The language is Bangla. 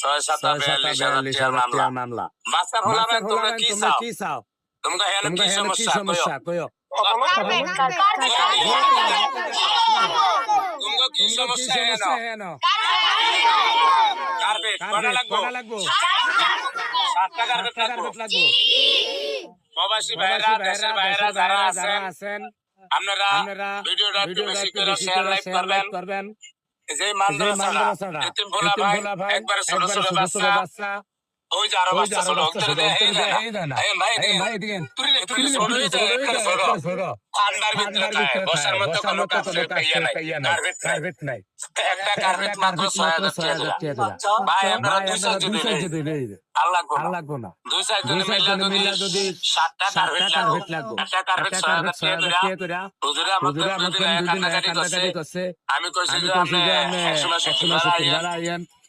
6,42,000 মামলা। বাচ্চা ফলাবেন তোমরা কি চাও? তোমরা হেন কি সমস্যা কইও? তোমরা কি সমস্যা হেন? কার্পেট কটা লাগবো? 7টা কার্পেট লাগবো। প্রবাসী ভাইরা দেশের বাইরে যারা আছেন আপনারা ভিডিওটা একটু বেশি করে শেয়ার লাইক করবেন। যে মাদ্রাসাটা এতিম ভোলা ভাই একবারে ছোট বাচ্চা ওই যে আরো বাচ্চা ছোট উত্তর দেয় এই না ভাই এদিকে তুই ছোট হয়েছে ছোট ঠান্ডার ভিতরে বর্ষার মধ্যে কোনো কাজ কার্পেট নাই একটা কার্পেট মাত্র 6,000 টাকা ভাই আমরা 200 দিই আল্লাহ না 200 মিলে যদি 7টা কার্পেট লাগবে একটা কার্পেট 6,000 টাকা করে হুজুরে আমাদের দুদিন কান্দাকাটি করছে আমি কইছি যে আমি 100 টাকা